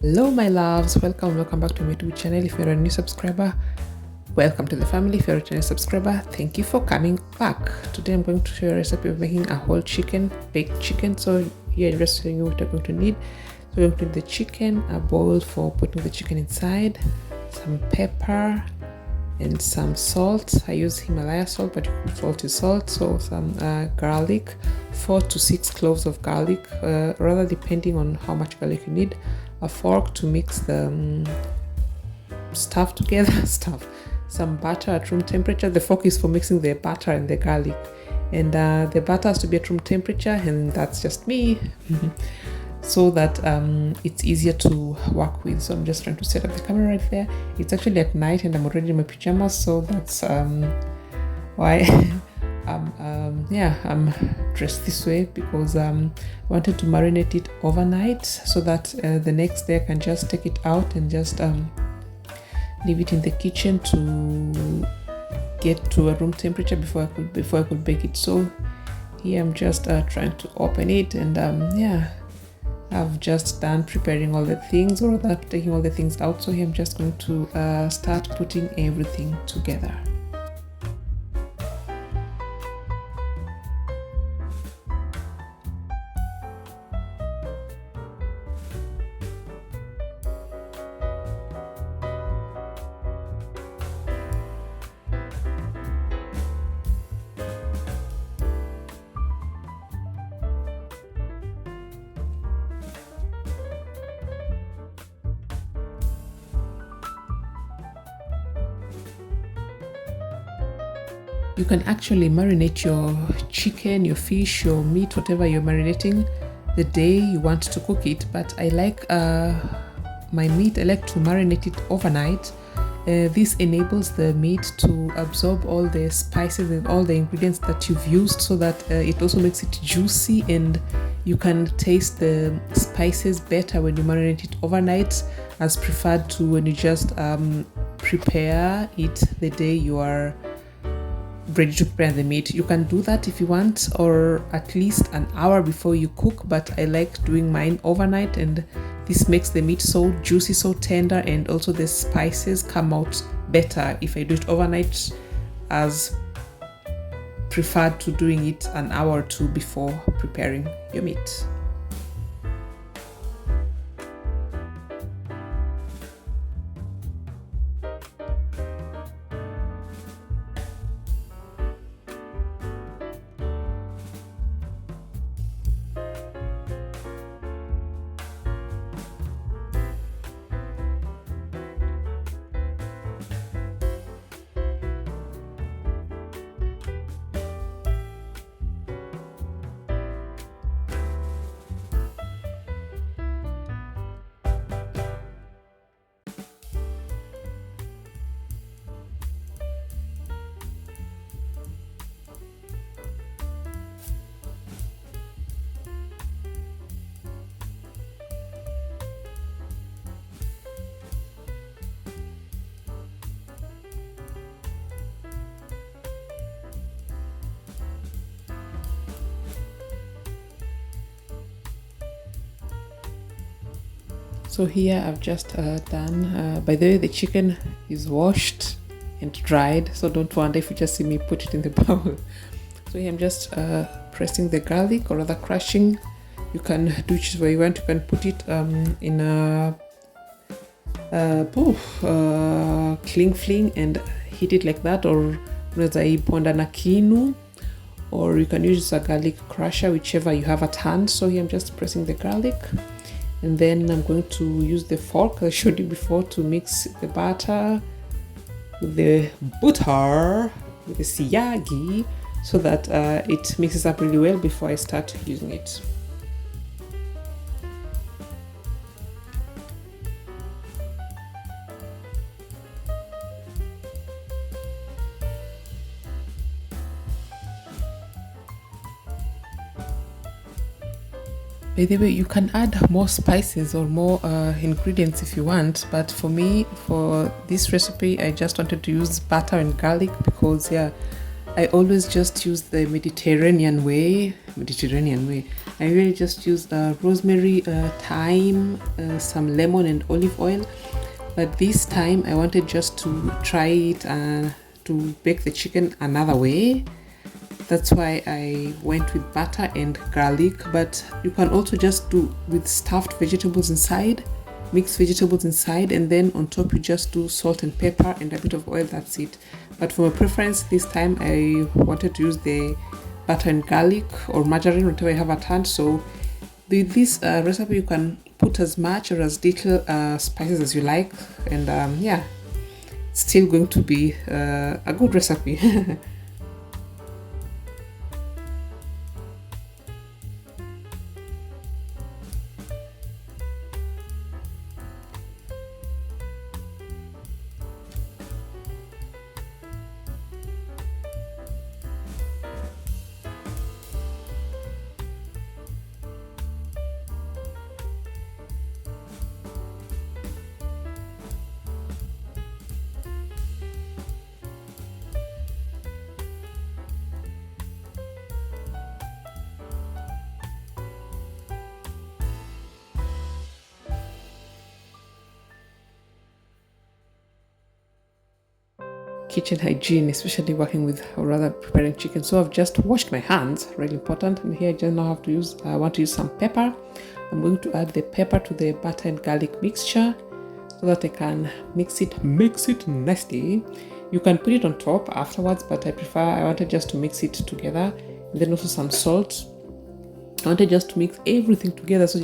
Hello my loves, welcome back to my YouTube channel. If you're a new subscriber, welcome to the family. If you're a returning subscriber, thank you for coming back. Today I'm going to show you a recipe of making a whole chicken, baked chicken. So here I'm just showing you what you're going to need. So you're going to need the chicken, a bowl for putting the chicken inside, some pepper and some salt. I use Himalaya salt, but salt is salt. So some garlic, 4 to 6 cloves of garlic, rather depending on how much garlic you need. A fork to mix the stuff together. Some butter at room temperature. The fork is for mixing the butter and the garlic, and the butter has to be at room temperature, and that's just me. So that it's easier to work with. So I'm just trying to set up the camera right there. It's actually at night and I'm already in my pajamas, so that's why I'm dressed this way, because I wanted to marinate it overnight so that the next day I can just take it out and just leave it in the kitchen to get to a room temperature before I could bake it. So here I'm just trying to open it, and I've just done preparing all the things, or rather taking all the things out. So here I'm just going to start putting everything together. You can actually marinate your chicken, your fish, your meat, whatever you're marinating the day you want to cook it. But I like my meat, I like to marinate it overnight. This enables the meat to absorb all the spices and all the ingredients that you've used, so that it also makes it juicy, and you can taste the spices better when you marinate it overnight, as preferred to when you just prepare it the day you are ready to prepare the meat. You can do that if you want, or at least an hour before you cook, but I like doing mine overnight, and this makes the meat so juicy, so tender, and also the spices come out better if I do it overnight, as preferred to doing it an hour or two before preparing your meat. So here I've just done, by the way, the chicken is washed and dried, so don't wonder if you just see me put it in the bowl. So here I'm just pressing the garlic, or rather crushing. You can do it where you want. You can put it in a cling fling and hit it like that, or unaweza ponda na kinu, or you can use a garlic crusher, whichever you have at hand. So here I'm just pressing the garlic, and then I'm going to use the fork I showed you before to mix the butter with the siagi, so that it mixes up really well before I start using it. By the way, you can add more spices or more ingredients if you want, but for me, for this recipe, I just wanted to use butter and garlic, because I always just use the Mediterranean way. I really just use rosemary, thyme, some lemon, and olive oil. But this time I wanted just to try it to bake the chicken another way. That's why I went with butter and garlic, but you can also just do with stuffed vegetables inside, mixed vegetables inside, and then on top you just do salt and pepper and a bit of oil. That's it. But for my preference this time I wanted to use the butter and garlic or margarine, whatever I have at hand. So with this recipe you can put as much or as little spices as you like, and yeah, it's still going to be a good recipe. Kitchen hygiene, especially working with or rather preparing chicken. So I've just washed my hands, really important. And here I just now have to use, I want to use some pepper. I'm going to add the pepper to the butter and garlic mixture so that I can mix it nicely. You can put it on top afterwards, but I wanted just to mix it together. And then also some salt. I wanted just to mix everything together, so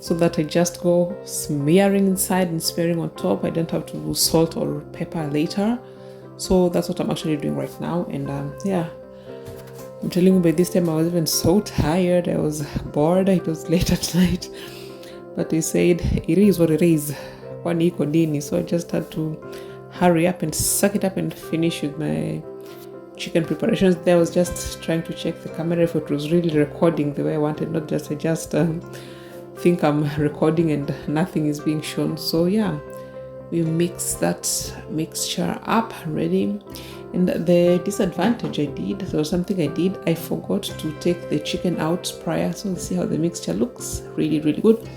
so that I just go smearing inside and smearing on top. I don't have to do salt or pepper later. So that's what I'm actually doing right now. And yeah, I'm telling you, by this time I was even so tired. I was bored. It was late at night. But they said it is what it is. So I just had to hurry up and suck it up and finish with my chicken preparations. There I was just trying to check the camera if it was really recording the way I wanted, not just I just think I'm recording and nothing is being shown. So yeah, we mix that mixture up ready. And the disadvantage there was something I did. I forgot to take the chicken out prior. So see how the mixture looks, really good.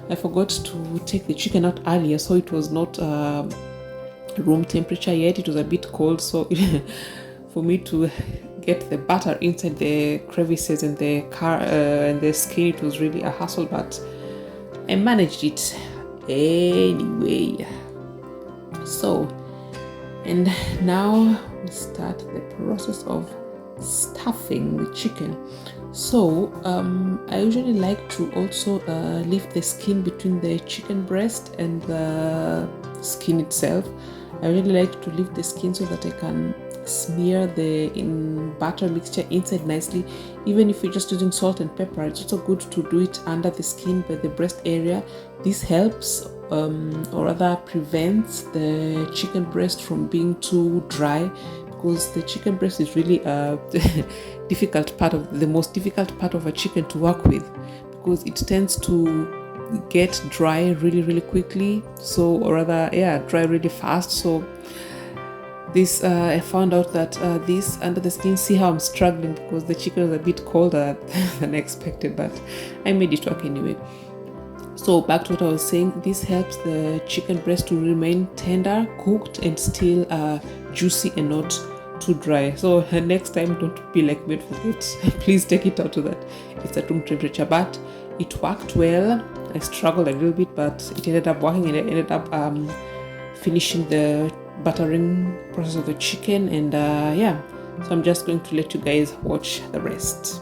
I forgot to take the chicken out earlier, so it was not room temperature yet. It was a bit cold, so for me to get the butter inside the crevices and the skin, it was really a hassle, but I managed it anyway. So, and now we start the process of stuffing the chicken. So I usually like to also leave the skin between the chicken breast and the skin itself. I really like to leave the skin so that I can smear the butter mixture inside nicely. Even if you're just using salt and pepper, it's also good to do it under the skin by the breast area. This helps or rather prevents the chicken breast from being too dry, because the chicken breast is really a the most difficult part of a chicken to work with, because it tends to get dry really quickly, so or rather dry really fast. So this I found out that this under the skin, see how I'm struggling because the chicken is a bit colder than expected, but I made it work anyway. So back to what I was saying, this helps the chicken breast to remain tender, cooked, and still juicy and not too dry. So next time, don't be like me and forget. Please take it out to that it's at room temperature. But it worked well. I struggled a little bit, but it ended up working, and I ended up finishing the buttering process of the chicken. And yeah, so I'm just going to let you guys watch the rest.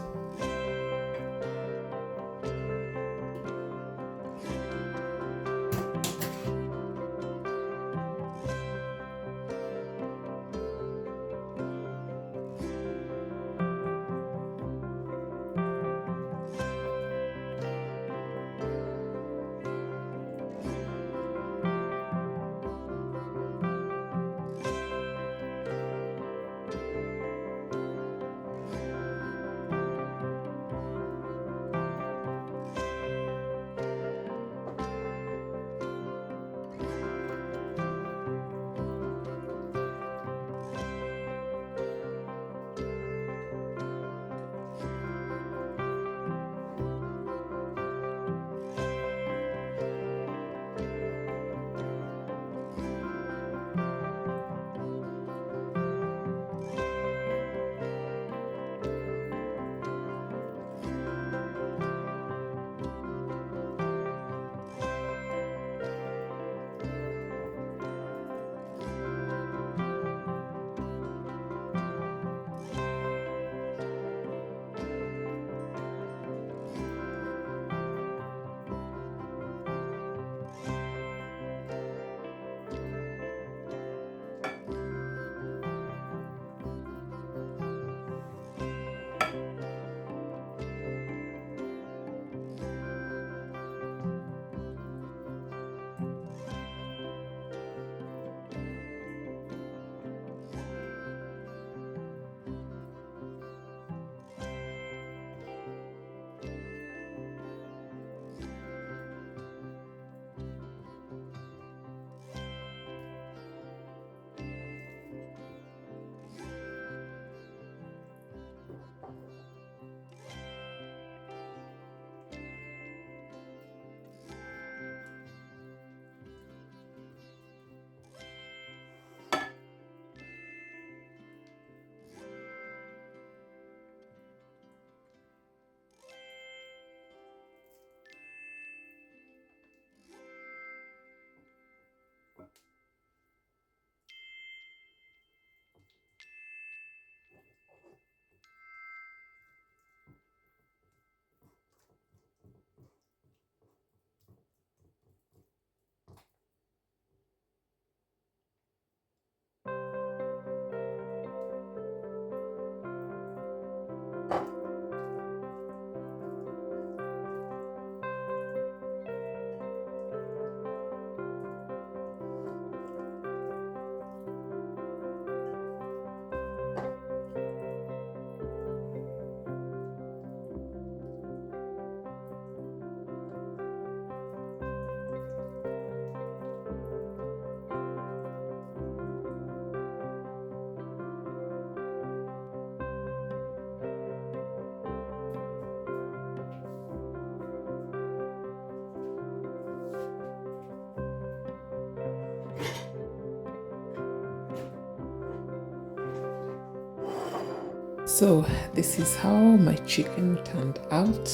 So this is how my chicken turned out.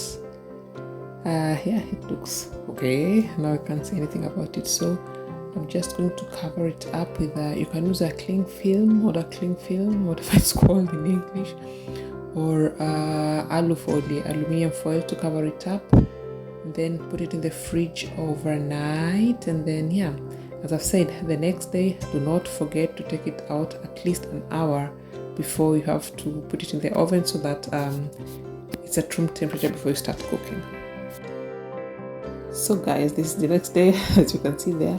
Yeah, it looks okay. Now I can't say anything about it, so I'm just going to cover it up with you can use a cling film, whatever it's called in English, or aluminium foil to cover it up, and then put it in the fridge overnight. And then, yeah, as I've said, the next day, do not forget to take it out at least an hour before you have to put it in the oven, so that it's at room temperature before you start cooking. So guys, this is the next day. As you can see there,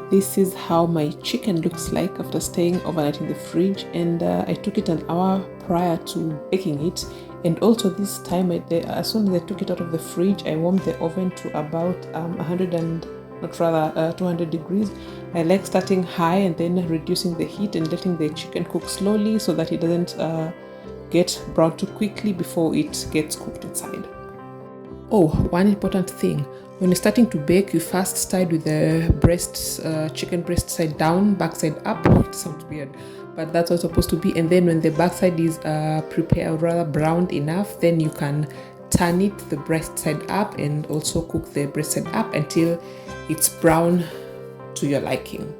this is how my chicken looks like after staying overnight in the fridge. And I took it an hour prior to baking it. And also this time, as soon as I took it out of the fridge, I warmed the oven to about 200 degrees. I like starting high and then reducing the heat and letting the chicken cook slowly, so that it doesn't get brown too quickly before it gets cooked inside. Oh, one important thing. When you're starting to bake, you first start with the chicken breast side down, back side up. It sounds weird, but that's what it's supposed to be. And then when the back side is prepared, rather browned enough, then you can turn it the breast side up and also cook the breast side up until it's brown to your liking.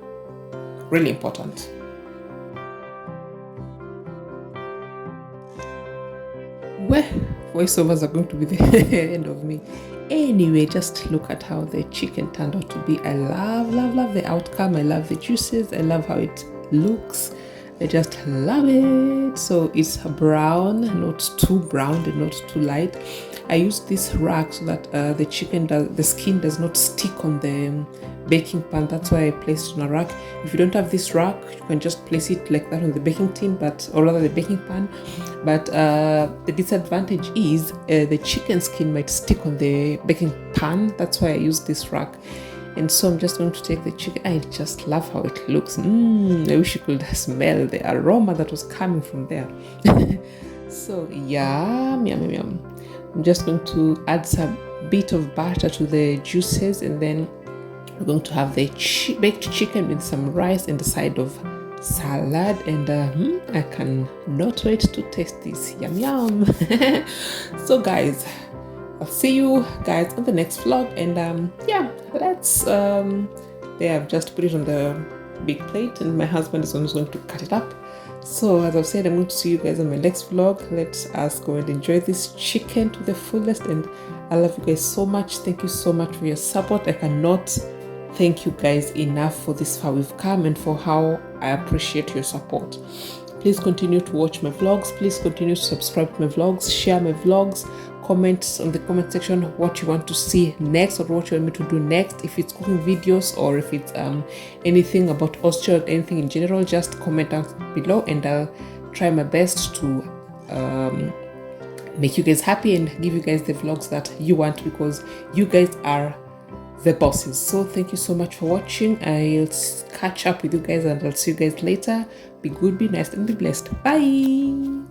Really important. Well, voiceovers are going to be the end of me. Anyway, just look at how the chicken turned out to be. I love the outcome. I love the juices. I love how it looks. I just love it. So it's brown, not too brown and not too light. I used this rack so that the skin does not stick on the baking pan. That's why I placed it on a rack. If you don't have this rack, you can just place it like that on the baking tin, or rather the baking pan. But the disadvantage is the chicken skin might stick on the baking pan. That's why I use this rack. And so I'm just going to take the chicken. I just love how it looks. I wish you could smell the aroma that was coming from there. So yum. I'm just going to add some bit of butter to the juices, and then we're going to have the baked chicken with some rice and a side of salad. And I cannot wait to taste this. Yum. So guys, I'll see you guys on the next vlog. And yeah, let's there, I've just put it on the big plate, and my husband is going to cut it up. So as I've said, I'm going to see you guys on my next vlog. Let us go and enjoy this chicken to the fullest. And I love you guys so much. Thank you so much for your support. I cannot thank you guys enough for this far we've come, and for how I appreciate your support. Please continue to watch my vlogs. Please continue to subscribe to my vlogs, share my vlogs, comment on the comment section what you want to see next, or what you want me to do next. If it's cooking videos, or if it's anything about Austria, or anything in general, just comment down below, and I'll try my best to make you guys happy and give you guys the vlogs that you want, because you guys are the bosses. So thank you so much for watching. I'll catch up with you guys, and I'll see you guys later. Be good, be nice, and be blessed. Bye.